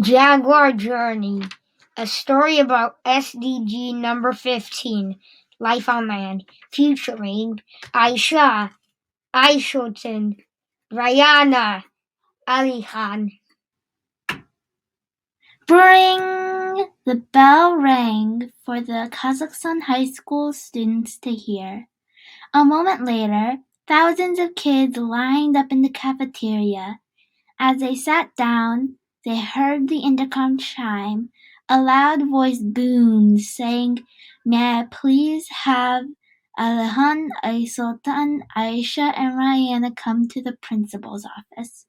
Jaguar Journey, a story about SDG number 15, Life on Land, featuring Aisha, Aishotin, Rayana, Ali Khan. Bring! The bell rang for the Kazakhstan high school students to hear. A moment later, thousands of kids lined up in the cafeteria. As they sat down, they heard the intercom chime. A loud voice boomed, saying, "May I please have Alihan, Aisultan, Aisha, and Rayana come to the principal's office?"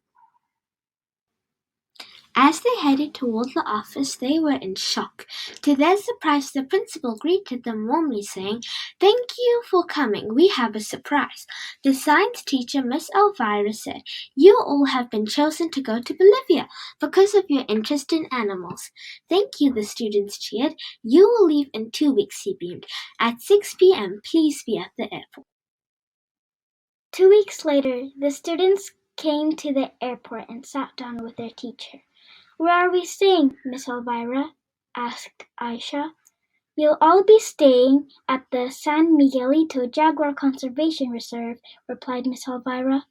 As they headed towards the office, they were in shock. To their surprise, the principal greeted them warmly, saying, "Thank you for coming. We have a surprise." The science teacher, Miss Elvira, said, "You all have been chosen to go to Bolivia because of your interest in animals." "Thank you," the students cheered. "You will leave in 2 weeks," he beamed. "At 6 p.m., please be at the airport." 2 weeks later, the students came to the airport and sat down with their teacher. "Where are we staying, Miss Elvira?" asked Aisha. "We'll all be staying at the San Miguelito Jaguar Conservation Reserve," replied Miss Elvira.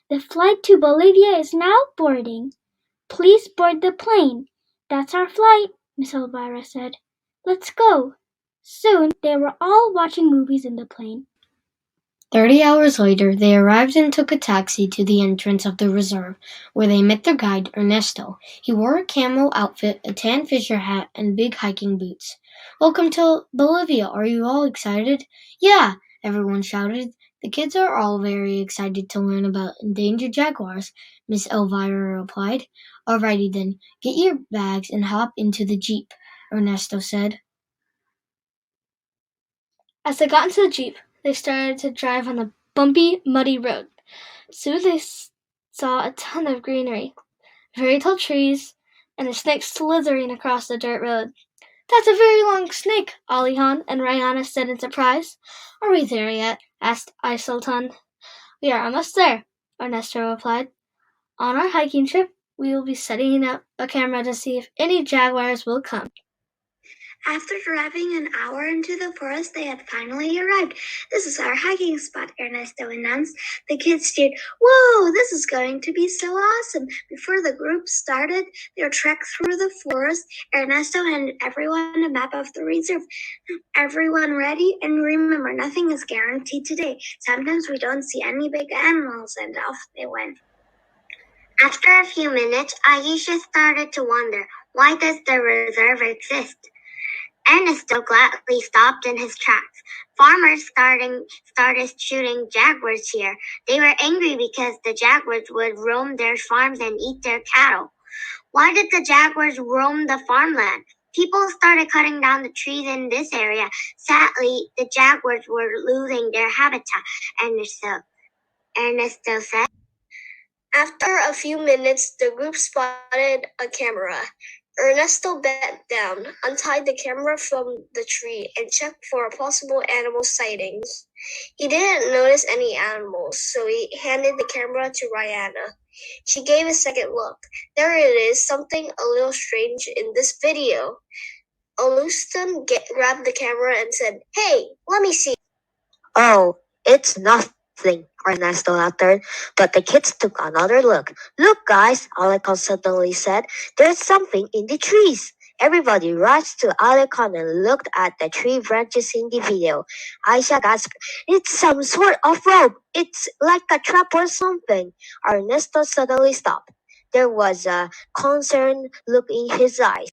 "The flight to Bolivia is now boarding. Please board the plane." "That's our flight," Miss Elvira said. "Let's go." Soon they were all watching movies in the plane. 30 hours later, they arrived and took a taxi to the entrance of the reserve, where they met their guide, Ernesto. He wore a camo outfit, a tan fisher hat, and big hiking boots. "Welcome to Bolivia. Are you all excited?" "Yeah!" everyone shouted. "The kids are all very excited to learn about endangered jaguars," Miss Elvira replied. "Alrighty then, get your bags and hop into the jeep," Ernesto said. As they got into the jeep, they started to drive on a bumpy, muddy road. Soon they saw a ton of greenery, very tall trees, and a snake slithering across the dirt road. "That's a very long snake," Alihan and Rayana said in surprise. "Are we there yet?" asked Aisultan. "We are almost there," Ernesto replied. "On our hiking trip, we will be setting up a camera to see if any jaguars will come." After driving an hour into the forest, they had finally arrived. "This is our hiking spot," Ernesto announced. The kids cheered, "Whoa, this is going to be so awesome." Before the group started their trek through the forest, Ernesto handed everyone a map of the reserve. "Everyone ready? And remember, nothing is guaranteed today. Sometimes we don't see any big animals," and off they went. After a few minutes, Aisha started to wonder, why does the reserve exist? Ernesto gladly stopped in his tracks. Farmers started shooting jaguars here. They were angry because the jaguars would roam their farms and eat their cattle. Why did the jaguars roam the farmland? People started cutting down the trees in this area. Sadly, the jaguars were losing their habitat, Ernesto said. After a few minutes, the group spotted a camera. Ernesto bent down, untied the camera from the tree, and checked for possible animal sightings. He didn't notice any animals, so he handed the camera to Rayana. She gave a second look. "There it is, something a little strange in this video." Alustan grabbed the camera and said, "Hey, let me see." "Oh, it's nothing," Ernesto uttered, but the kids took another look. "Look, guys," Alekon suddenly said, "there's something in the trees." Everybody rushed to Alekon and looked at the tree branches in the video. Aisha gasped, "It's some sort of rope. It's like a trap or something." Ernesto suddenly stopped. There was a concerned look in his eyes.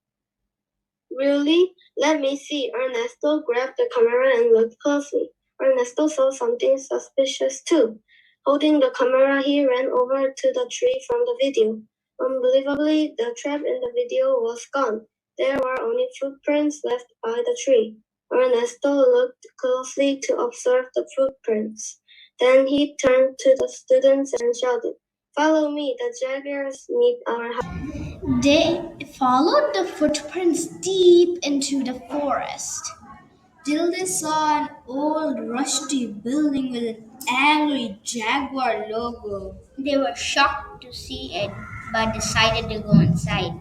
"Really? Let me see." Ernesto grabbed the camera and looked closely. Ernesto saw something suspicious too. Holding the camera, he ran over to the tree from the video. Unbelievably, the trap in the video was gone. There were only footprints left by the tree. Ernesto looked closely to observe the footprints. Then he turned to the students and shouted, "Follow me, the jaguars need our help." They followed the footprints deep into the forest till they saw an old rusty building with an angry jaguar logo. They were shocked to see it, but decided to go inside.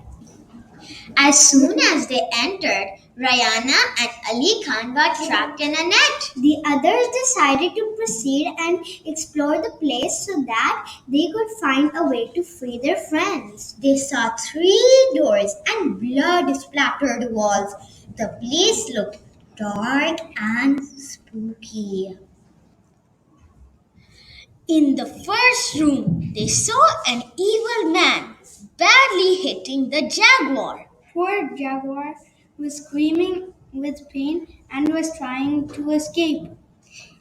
As soon as they entered, Rayana and Ali Khan got trapped in a net. The others decided to proceed and explore the place so that they could find a way to free their friends. They saw 3 doors and blood splattered the walls. The place looked dark and spooky. In the first room, they saw an evil man badly hitting the Jaguar. Poor Jaguar was screaming with pain and was trying to escape.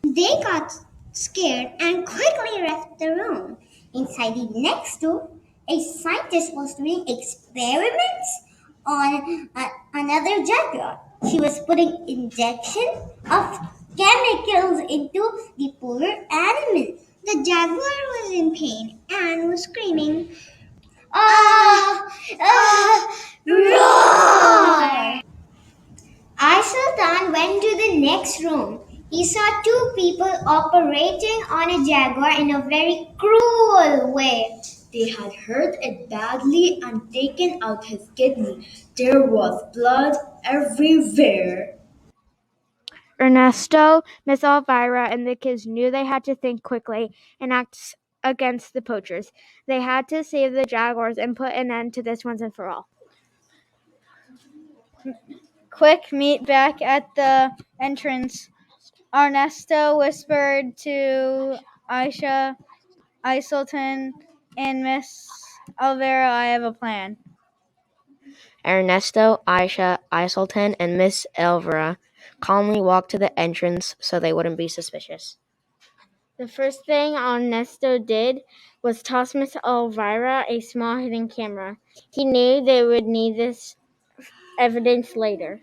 They got scared and quickly left the room. Inside the next room, a scientist was doing experiments on another jaguar. She was putting injections of chemicals into the poor animal. The jaguar was in pain and was screaming, "Ah! Ah! Roar!" Sultan went to the next room. He saw 2 people operating on a jaguar in a very cruel way. They had hurt it badly and taken out his kidney. There was blood everywhere. Ernesto, Miss Elvira, and the kids knew they had to think quickly and act against the poachers. They had to save the jaguars and put an end to this once and for all. Quick, meet back at the entrance. Ernesto whispered to Aisha, Iselton, and Miss Elvira, "I have a plan." Ernesto, Aisha, Iselton, and Miss Elvira calmly walked to the entrance so they wouldn't be suspicious. The first thing Ernesto did was toss Miss Elvira a small hidden camera. He knew they would need this evidence later.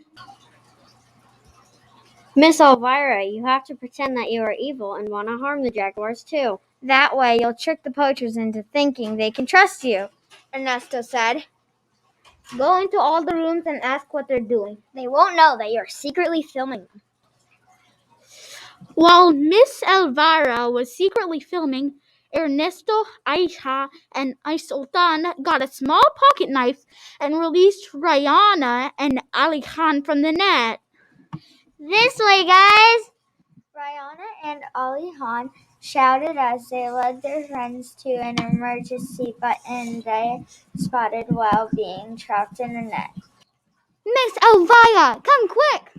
"Miss Elvira, you have to pretend that you are evil and want to harm the jaguars too. That way you'll trick the poachers into thinking they can trust you," Ernesto said. "Go into all the rooms and ask what they're doing. They won't know that you're secretly filming them." While Miss Elvira was secretly filming, Ernesto, Aisha, and Isultan got a small pocket knife and released Rayana and Ali Khan from the net. "This way, guys!" Rayana and Ali Khan shouted as they led their friends to an emergency button they spotted while being trapped in a net. "Miss Elvira, come quick!"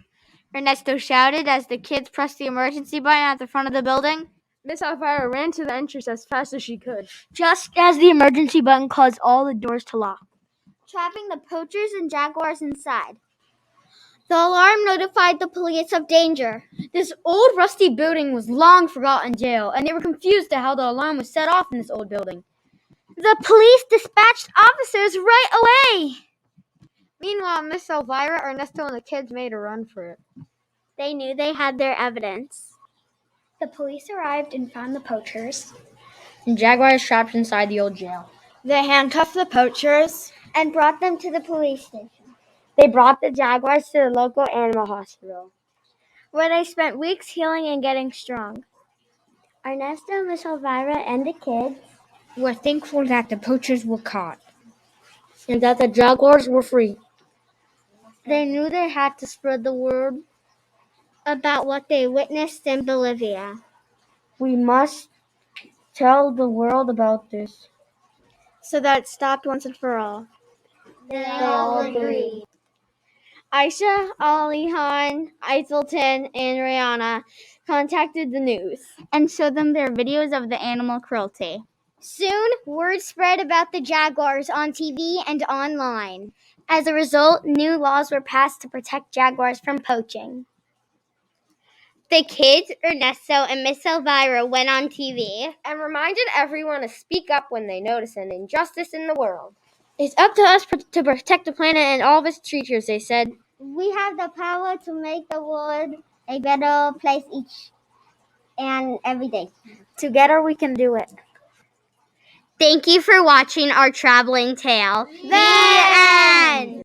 Ernesto shouted as the kids pressed the emergency button at the front of the building. Miss Elvira ran to the entrance as fast as she could, just as the emergency button caused all the doors to lock, trapping the poachers and jaguars inside. The alarm notified the police of danger. This old rusty building was long forgotten jail, and they were confused at how the alarm was set off in this old building. The police dispatched officers right away. Meanwhile, Miss Elvira, Ernesto, and the kids made a run for it. They knew they had their evidence. The police arrived and found the poachers And jaguars trapped inside the old jail. They handcuffed the poachers and brought them to the police station. They brought the jaguars to the local animal hospital, where they spent weeks healing and getting strong. Ernesto, Miss Elvira, and the kids were thankful that the poachers were caught And that the jaguars were free. They knew they had to spread the word about what they witnessed in Bolivia. We must tell the world about this. So that it stopped once and for all. They all agreed. Aisha, Ali Khan, Iselton, and Rihanna contacted the news and showed them their videos of the animal cruelty. Soon, word spread about the jaguars on TV and online. As a result, new laws were passed to protect jaguars from poaching. The kids, Ernesto and Miss Elvira, went on TV And reminded everyone to speak up when they notice an injustice in the world. It's up to us to protect the planet and all of its creatures, they said. We have the power to make the world a better place each and every day. Together we can do it. Thank you for watching our traveling tale. The end!